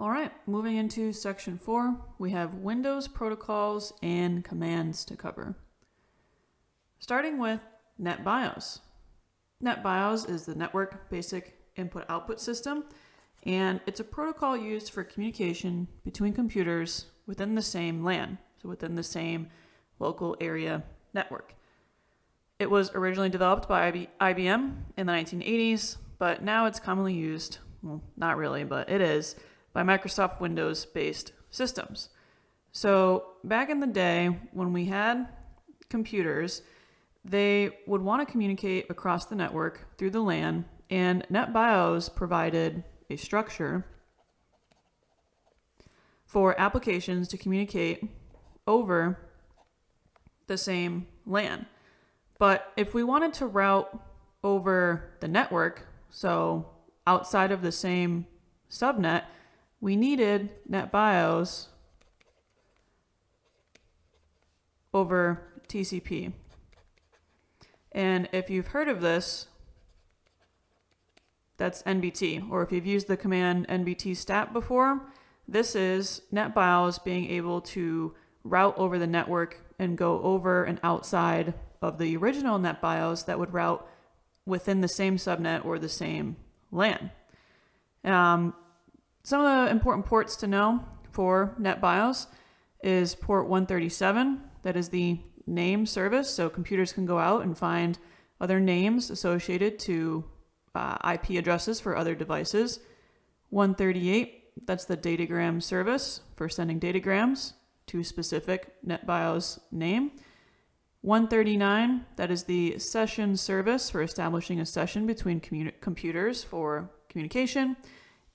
All right, moving into section 4, we have Windows protocols and commands to cover. Starting with NetBIOS. NetBIOS is the Network Basic Input-Output System, and it's a protocol used for communication between computers within the same LAN, so within the same local area network. It was originally developed by IBM in the 1980s, but now it's commonly used, well, not really, but it is, by Microsoft Windows-based systems. So back in the day when we had computers, they would want to communicate across the network through the LAN, and NetBIOS provided a structure for applications to communicate over the same LAN. But if we wanted to route over the network, so outside of the same subnet, we needed NetBIOS over TCP. And if you've heard of this, that's NBT, or if you've used the command NBTstat before, this is NetBIOS being able to route over the network and go over and outside of the original NetBIOS that would route within the same subnet or the same LAN. Some of the important ports to know for NetBIOS is port 137, that is the name service, so computers can go out and find other names associated to IP addresses for other devices. 138, that's the datagram service for sending datagrams to a specific NetBIOS name. 139, that is the session service for establishing a session between computers for communication.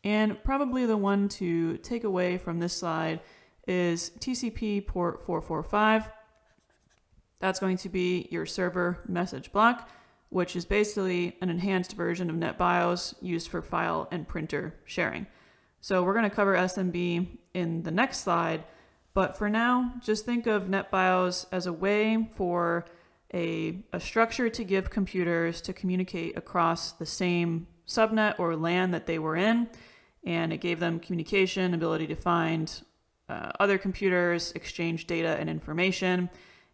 And probably the one to take away from this slide is TCP port 445. That's going to be your server message block, which is basically an enhanced version of NetBIOS used for file and printer sharing. So we're going to cover SMB in the next slide, but for now, just think of NetBIOS as a way for a structure to give computers to communicate across the same subnet or LAN that they were in, and it gave them communication, ability to find other computers, exchange data and information.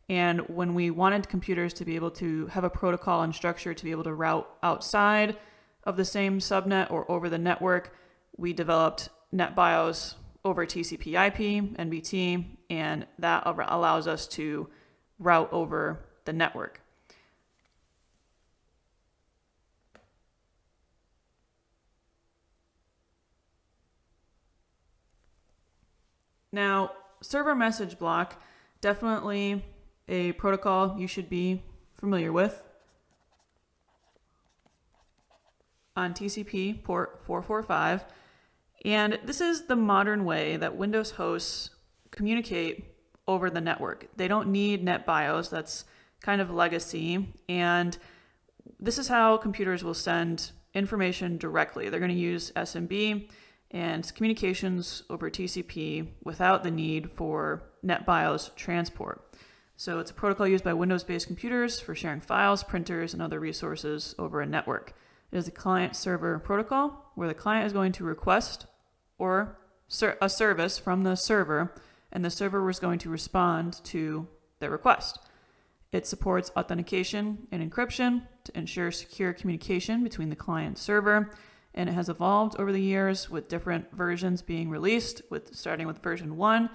And when we wanted computers to be able to have a protocol and structure to be able to route outside of the same subnet or over the network, we developed NetBIOS over TCP/IP, NBT, and that allows us to route over the network. Now, server message block, definitely a protocol you should be familiar with. On TCP port 445. And this is the modern way that Windows hosts communicate over the network. They don't need NetBIOS, that's kind of legacy. And this is how computers will send information directly. They're going to use SMB and communications over TCP without the need for NetBIOS transport. So it's a protocol used by Windows-based computers for sharing files, printers, and other resources over a network. It is a client-server protocol where the client is going to request or a service from the server, and the server is going to respond to the request. It supports authentication and encryption to ensure secure communication between the client and server, and it has evolved over the years with different versions being released, starting with version 1,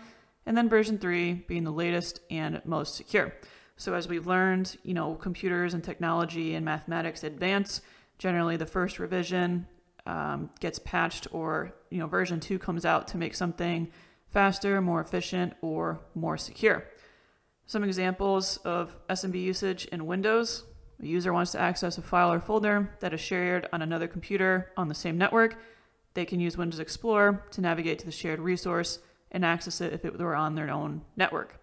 and then version 3 being the latest and most secure. So as we've learned, computers and technology and mathematics advance, generally the first revision gets patched, or version 2 comes out to make something faster, more efficient, or more secure. Some examples of SMB usage in Windows. A user wants to access a file or folder that is shared on another computer on the same network. They can use Windows Explorer to navigate to the shared resource and access it if it were on their own network.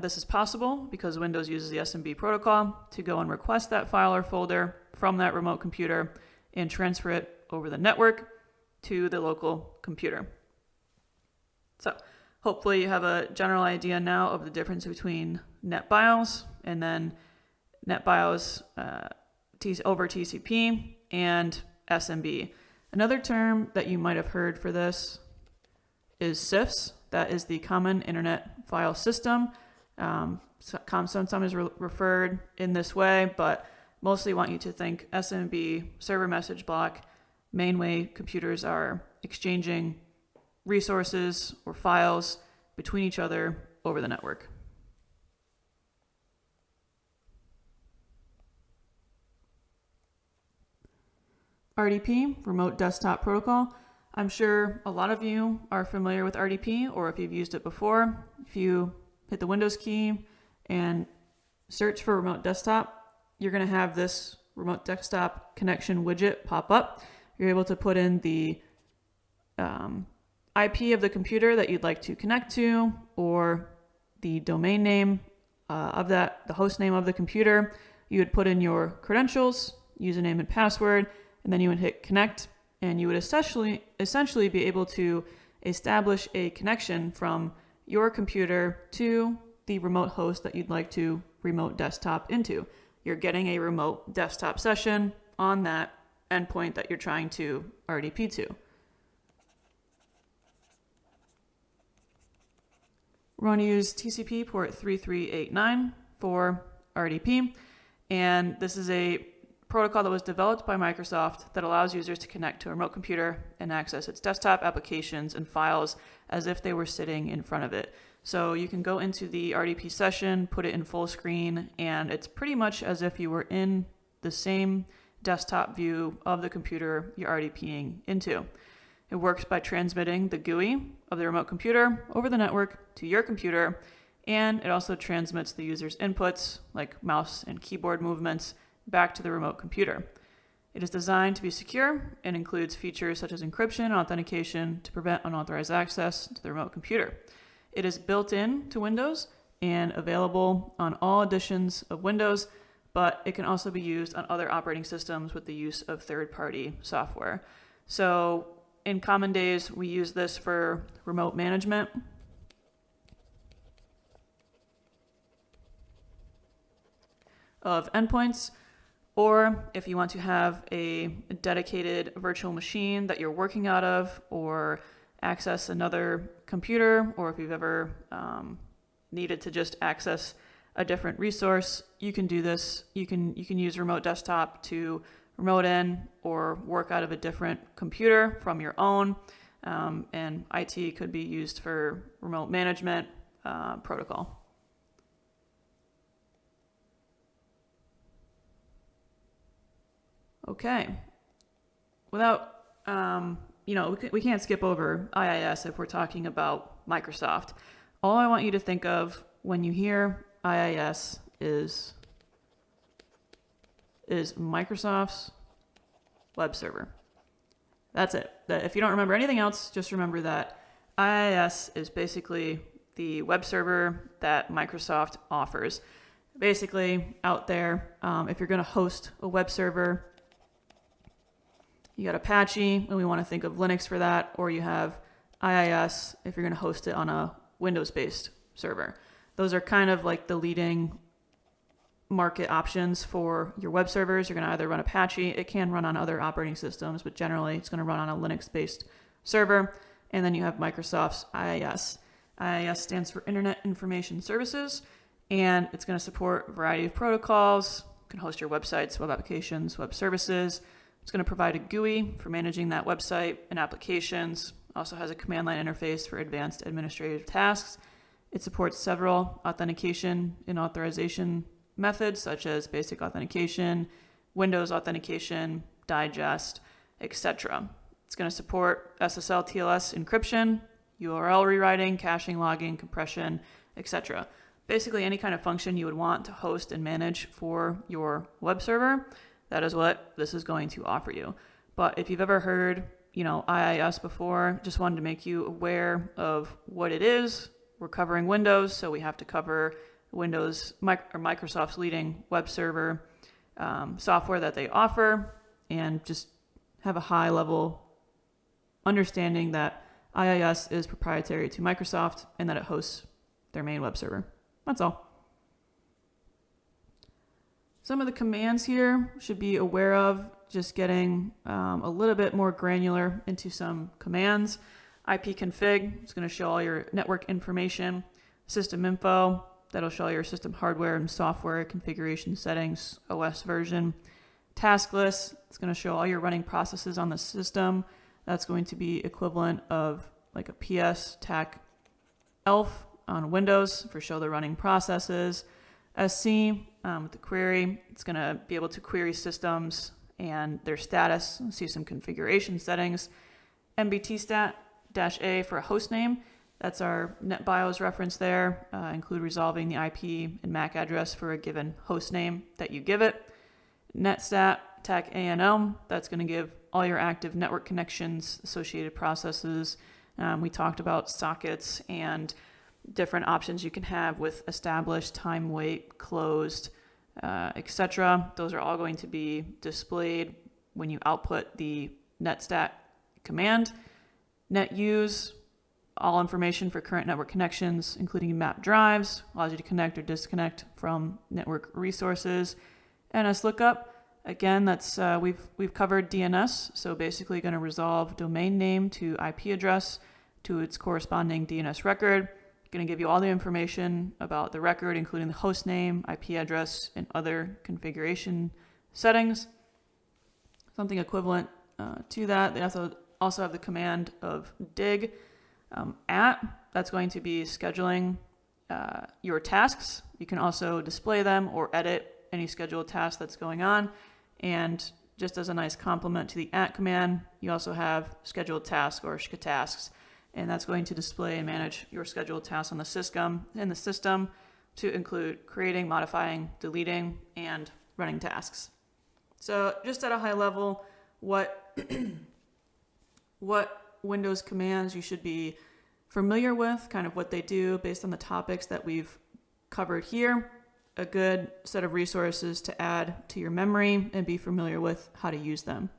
This is possible because Windows uses the SMB protocol to go and request that file or folder from that remote computer and transfer it over the network to the local computer. So hopefully you have a general idea now of the difference between NetBIOS and then NetBIOS over TCP and SMB. Another term that you might have heard for this is CIFS. That is the Common Internet File System. Sometimes referred in this way, but mostly want you to think SMB, server message block, main way computers are exchanging resources or files between each other over the network. RDP, Remote Desktop Protocol. I'm sure a lot of you are familiar with RDP, or if you've used it before. If you hit the Windows key and search for Remote Desktop, you're going to have this Remote Desktop connection widget pop up. You're able to put in the IP of the computer that you'd like to connect to, or the domain name of that, the host name of the computer. You would put in your credentials, username and password, and then you would hit connect, and you would essentially be able to establish a connection from your computer to the remote host that you'd like to remote desktop into. You're getting a remote desktop session on that endpoint that you're trying to RDP to. We're going to use TCP port 3389 for RDP, and this is a protocol that was developed by Microsoft that allows users to connect to a remote computer and access its desktop applications and files as if they were sitting in front of it. So you can go into the RDP session, put it in full screen, and it's pretty much as if you were in the same desktop view of the computer you're RDPing into. It works by transmitting the GUI of the remote computer over the network to your computer, and it also transmits the user's inputs, like mouse and keyboard movements, back to the remote computer. It is designed to be secure and includes features such as encryption and authentication to prevent unauthorized access to the remote computer. It is built in to Windows and available on all editions of Windows, but it can also be used on other operating systems with the use of third-party software. So in common days, we use this for remote management. Of endpoints, or if you want to have a dedicated virtual machine that you're working out of, or access another computer, or if you've ever needed to just access a different resource, you can do this. You can use remote desktop to remote in or work out of a different computer from your own, and IT could be used for remote management protocol. Okay, without, we can't skip over IIS if we're talking about Microsoft. All I want you to think of when you hear IIS is Microsoft's web server. That's it. If you don't remember anything else, just remember that IIS is basically the web server that Microsoft offers. Basically, out there, if you're going to host a web server, you got Apache, and we want to think of Linux for that, or you have IIS if you're going to host it on a Windows-based server. Those are kind of like the leading market options for your web servers. You're going to either run Apache, it can run on other operating systems, but generally it's going to run on a Linux-based server. And then you have Microsoft's IIS. IIS stands for Internet Information Services, and it's going to support a variety of protocols. You can host your websites, web applications, web services. It's going to provide a GUI for managing that website and applications. Also has a command line interface for advanced administrative tasks. It supports several authentication and authorization methods such as basic authentication, Windows authentication, digest, etc. It's going to support SSL TLS encryption, URL rewriting, caching, logging, compression, etc. Basically any kind of function you would want to host and manage for your web server. That is what this is going to offer you. But if you've ever heard, IIS before, just wanted to make you aware of what it is. We're covering Windows, so we have to cover Windows or Microsoft's leading web server software that they offer, and just have a high level understanding that IIS is proprietary to Microsoft and that it hosts their main web server. That's all. Some of the commands here should be aware of, just getting a little bit more granular into some commands. ipconfig, it's going to show all your network information. System info, that'll show your system hardware and software configuration settings, OS version. Task list, it's going to show all your running processes on the system. That's going to be equivalent of like a PS TAC ELF on Windows for show the running processes. SC, with the query, it's going to be able to query systems and their status, see some configuration settings. MBTstat-A for a host name. That's our NetBIOS reference there. Include resolving the IP and MAC address for a given host name that you give it. NetStat TAC ANM, that's going to give all your active network connections, associated processes. We talked about sockets and different options you can have with established, time wait, closed, etc. Those are all going to be displayed when you output the netstat command. NetUse, all information for current network connections, including map drives, allows you to connect or disconnect from network resources. NSLOOKUP, again, that's we've covered DNS, so basically going to resolve domain name to IP address to its corresponding DNS record. Going to give you all the information about the record, including the host name, IP address, and other configuration settings. Something equivalent to that, they also have the command of dig that's going to be scheduling your tasks. You can also display them or edit any scheduled task that's going on. And just as a nice complement to the command, you also have scheduled tasks or schtasks. And that's going to display and manage your scheduled tasks on the system to include creating, modifying, deleting, and running tasks. So just at a high level, what Windows commands you should be familiar with, kind of what they do based on the topics that we've covered here, a good set of resources to add to your memory and be familiar with how to use them.